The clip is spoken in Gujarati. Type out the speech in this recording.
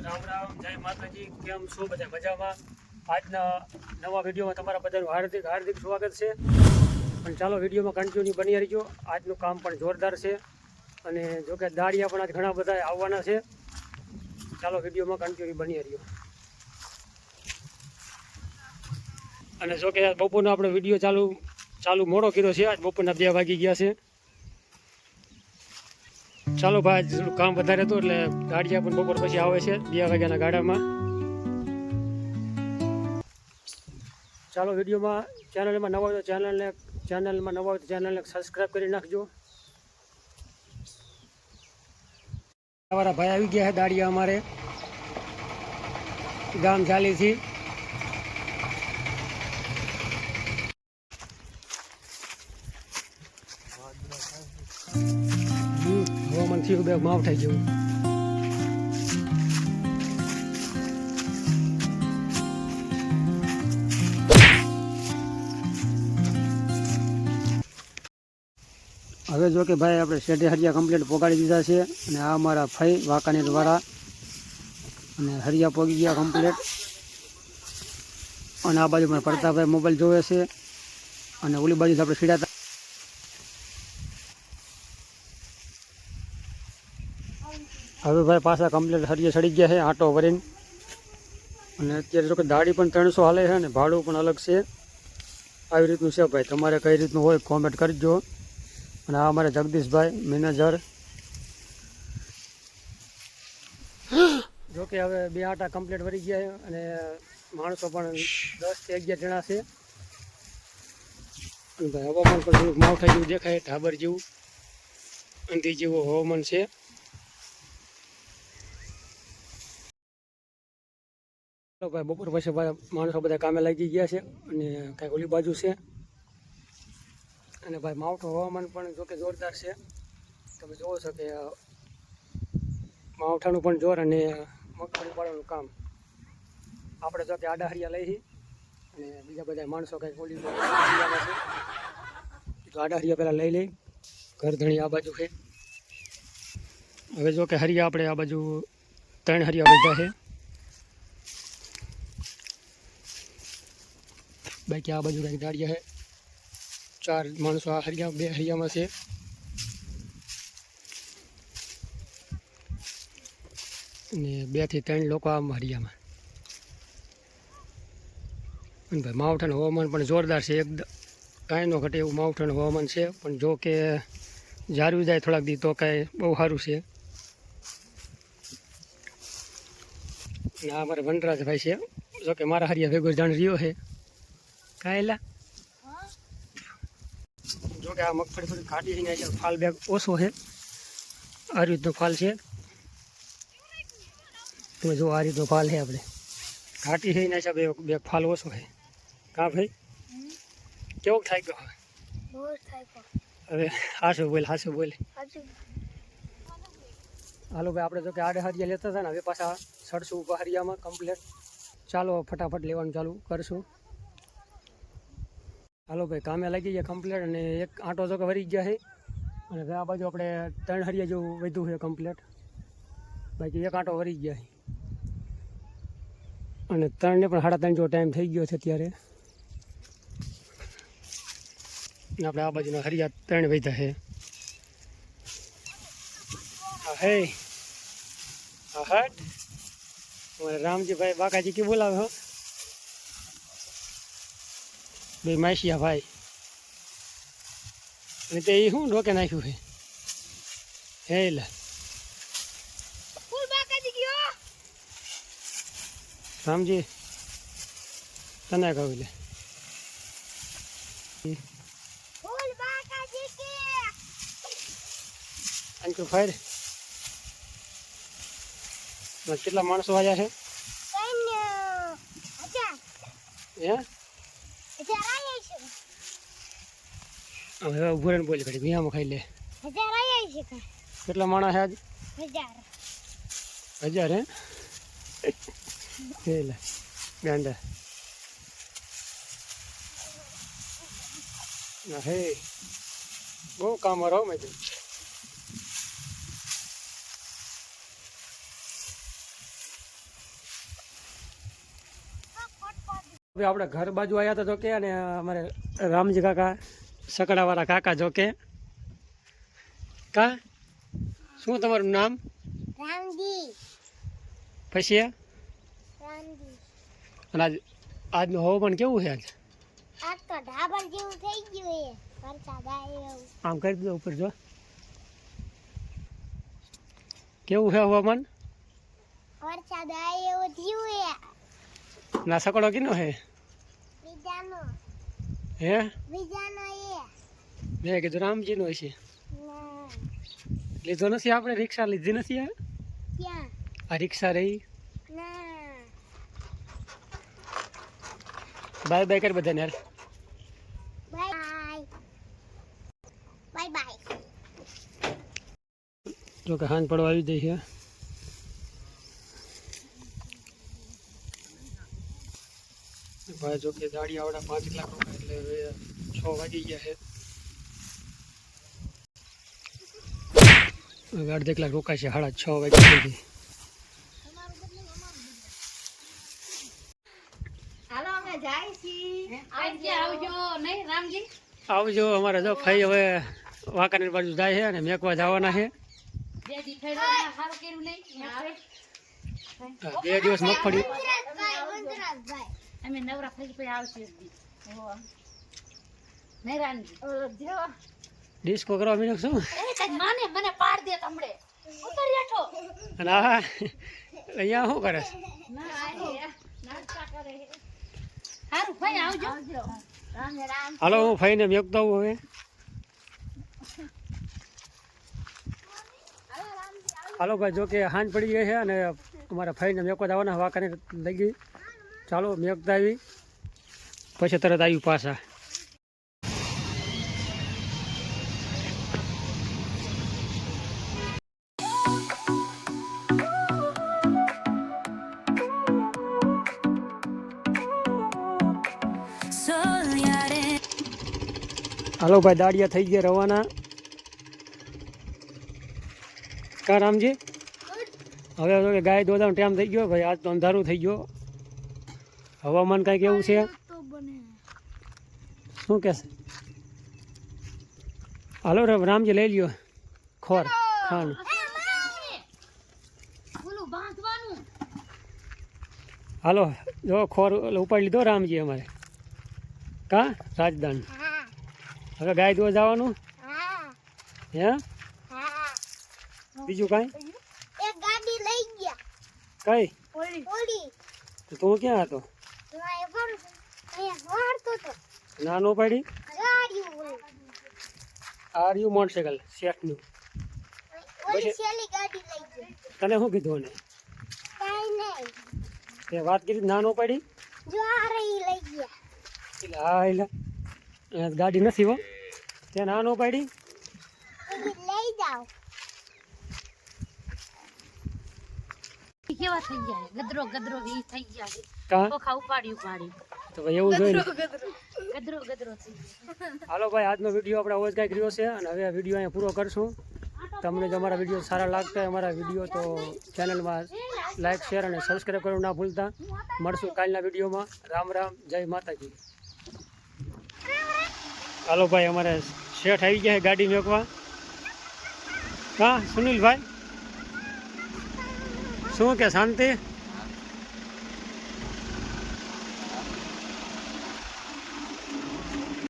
રામ રામ, જય માતાજી. કેમ છો બધા? મજામાં? આજના નવા વિડીયોમાં તમારા બધાનું હાર્દિક હાર્દિક સ્વાગત છે. અને ચાલો વિડીયોમાં કન્ટિન્યુ બની રહીજો. આજનું કામ પણ જોરદાર છે અને જોકે દાળિયા પણ આજ ઘણા બધા આવવાના છે. ચાલો વિડીયોમાં કન્ટિન્યુ બની રહીજો. અને જોકે બપોરનો આપણો વિડીયો ચાલુ મોડો કર્યો છે. આજ બપોરના 2 વાગી ગયા છે. ચાલો ભાઈ, થોડું કામ વધારે હતું એટલે ગાડિયા પણ બપોર પછી આવે છે 2 વાગ્યાના ગાડામાં. ચાલો વિડીયોમાં ચેનલમાં નવા હોય તો ચેનલને સબસ્ક્રાઈબ કરી નાખજો. અમારા ભાઈ આવી ગયા છે દાડિયા અમારે ગામ ચાલીથી. હવામાન થયું બે માવ થઈ ગયું. હવે જો કે ભાઈ આપણે શેઢે હરિયા કમ્પ્લીટ પોગાડી દીધા છે અને આ અમારા ફઈ વાંકાનેર વાળા અને હરિયા પોગી ગયા કમ્પ્લીટ. અને આ બાજુ મારા પ્રતાપભાઈ મોબાઈલ જોવે છે અને ઓલી બાજુ આપણે સીડાતા. હવે ભાઈ પાછા કમ્પ્લીટ હરિયા ચડી ગયા છે આટો ભરીને. અને અત્યારે જો કે દાડી પણ 300 હાલે છે અને ભાડું પણ અલગ છે. આવી રીતનું છે ભાઈ. તમારે કઈ રીતનું હોય કોમેન્ટ કરજો. અને આ અમારે જગદીશભાઈ મેનેજર. જોકે હવે 2 આટા કમ્પ્લીટ ભરી ગયા અને માણસો પણ 10 થી 11 જણા છે. અને ભાઈ હવામાન પણ થોડુંક માવઠા જેવું દેખાય, ઢાબર જેવું અંધી જેવું હવામાન છે. ભાઈ બપોર પછી ભાઈ માણસો બધા કામે લાગી ગયા છે અને કાંઈક ઓલી બાજુ છે. અને ભાઈ માવઠું હવામાન પણ જોકે જોરદાર છે. તમે જોવો છો કે માવઠાનું પણ જોર અને મગફળી પાડવાનું કામ. આપણે જો કે આડા હરિયા લઈ અને બીજા બધા માણસો કંઈક ઓલી છે તો આડા હરિયા પહેલાં લઈ ઘર ધણી આ બાજુ છે. હવે જો કે હરિયા આપણે આ બાજુ 3 હરિયા બધા છે. બાકી આ બાજુ કંઈક દાળિયા છે. 4 માણસો આ હરિયા 2 હરિયામાં છે. અને 2 થી 3 લોકો આમ હરિયામાં. અને ભાઈ માવઠાનું હવામાન પણ જોરદાર છે. એકદમ કાંઈ ન ઘટે એવું માવઠાનું હવામાન છે. પણ જો કે જાળવી જાય થોડાક દી તો કાંઈ બહુ સારું છે. અને આ અમારે વનરાજભાઈ છે. જો કે મારા હરિયા ભેગો જાણ રહ્યો છે કાંઈલા. જો કે આ મગફળી થોડી કાઢી ને છે, ફાલ બેગ ઓછો છે. આ રીતનો ફાલ છે. તમે જો આ રીતનો ફાલ છે. આપણે ઘાટી છે એના હિસાબે બે ફાલ ઓછો છે. કાં ભાઈ કેવો થાય ગયો હવે? હાશું બોલ. હાલો ભાઈ, આપણે જો કે આડે હરિયા લેતા હતા ને હવે પાછા સડશું ઉભા હરિયામાં કમ્પ્લેટ. ચાલો ફટાફટ લેવાનું ચાલુ કરશું. હાલો ભાઈ, કામે લાગી ગયા કમ્પ્લેટ. અને એક આંટો જો કે વરી ગયા છે અને આ બાજુ આપણે 3 હરિયા જેવું વધ્યું છે કમ્પ્લેટ. બાકી એક આંટો વરી ગયા છે અને 3 ને પણ 3:30 જેવો ટાઈમ થઈ ગયો છે અત્યારે. આપણે આ બાજુના હરિયા 3 વધ્યા છે. હે હટ અમારે રામજીભાઈ બાકાજી કે બોલાવે હો બે માસિયા ભાઈ. અને તે એ શું ડોકે નાખ્યું છે? હે લા રામજી તને કહું લે અંકુ ફાયર. કેટલા માણસો આવ્યા છે? હવે ઉભો રહીને બોલી ઘડી મિયામાં ખાઈ લે. કેટલા માણસ છે આજ? 1000 હે લે ગાંડા. હે બહુ કામ રહો મેં. હવે આપણે ઘર બાજુ આવ્યા હતા જો કે, અને અમારે રામજી કાકા સકડાવાળા કાકા જો કે કા શું તમારું નામ? રામજી. પછી રામજી. અને આજનું હવામાન કેવું છે? આજ તો ઢાબર જેવું થઈ ગયું છે. વરસાદ આવ્યો. આમ કરી દો ઉપર જો કેવું છે હવામાન. વરસાદ આવ્યો એવું થયું છે. ના સકડો કીનો હે? બીજાનો. હે બીજાનો એ. મેં કીધું રામજીનો હશે. ના. લીધો નથી આપણે? રિક્ષા લીધી નથી? ક્યાં? આ રિક્ષા રહી. ના. બાય બાય કરી બધાને યાર. Bye bye bye. જો કે હાંજ પડવા આવી જાય છે. ભાઈ જો કે ગાડી આવડા 5 કલાક રોકાય એટલે હવે 6 વાગી ગયા છે. અડધા કલાક રોકાય છે, 6:30 વાગ્યા સુધી. આવજો. અમારે જો ભાઈ હવે વાંકાનેર બાજુ જાય છે અને મેકવા જવાના છે. 2 દિવસ મગફળી અમે નવરા થઈ પછી આવશે ડિસ્કો કરવા મીનો શું? મને પાડ દે તમડે ઉતર હેઠો. અને આ અહીંયા શું કરે? હારું ભાઈ આવજો. હાલો હું ભાઈને મેકતો આવું હવે. હાલો ભાઈ જો કે હાંજ પડી ગઈ છે અને અમારા ભાઈને મેકવા જવાના વાંકાનેર લઈ ગઈ. ચાલો મેકતા આવી પછી તરત આવ્યું પાછા. હાલો ભાઈ દાડિયા થઈ ગયા રવાના. કા રામજી હવે તો ગાય દોધાનો ટાઈમ થઈ ગયો ભાઈ. આજ તો અંધારું થઈ ગયો. હવામાન કઈ કેવું છે શું કે? હાલો રામજી લઈ લ્યો ખોર ખાન. હાલો જો ખોર ઉપાડી લીધો રામજી અમારે. કા રાજદાન હવે ગાય દોવા જવાનું હે? બીજું કઈ? એક ગાડી લઈ ગયા. કઈ? ઓડી. તો તું ક્યાં હતો? ના નો પાડી? આર યુ મોટરસાઇકલ શેઠનું. તને શું કીધું? ને તે વાત કરી ના નો પાડી? હા એટલે ગાડી નથી હો. તે ના નો પાડી? લઈ જાઓ. કેવા થઈ ગયા ગદરો ગદરો વી થઈ ગયા. કા ખોખા ઉપાડી તો ભાઈ એવું જોઈએ. ગદરો ગદરો થઈ ગયા. હાલો ભાઈ આજનો વિડીયો આપણે અવાજ કાંઈક રહ્યો છે અને હવે આ વિડીયો અહીંયા પૂરો કરશું. તમને જો અમારા વિડીયો સારા લાગતા હોય અમારા વિડીયો તો ચેનલમાં લાઈક શેર અને સબસ્ક્રાઈબ કરવાનું ના ભૂલતા. મળશું કાલના વિડીયોમાં. રામ રામ, જય માતાજી. હાલો ભાઈ અમારે શેઠ આવી ગયા છે ગાડી મેકવા. હા સુનિલભાઈ શું કે શાંતિ?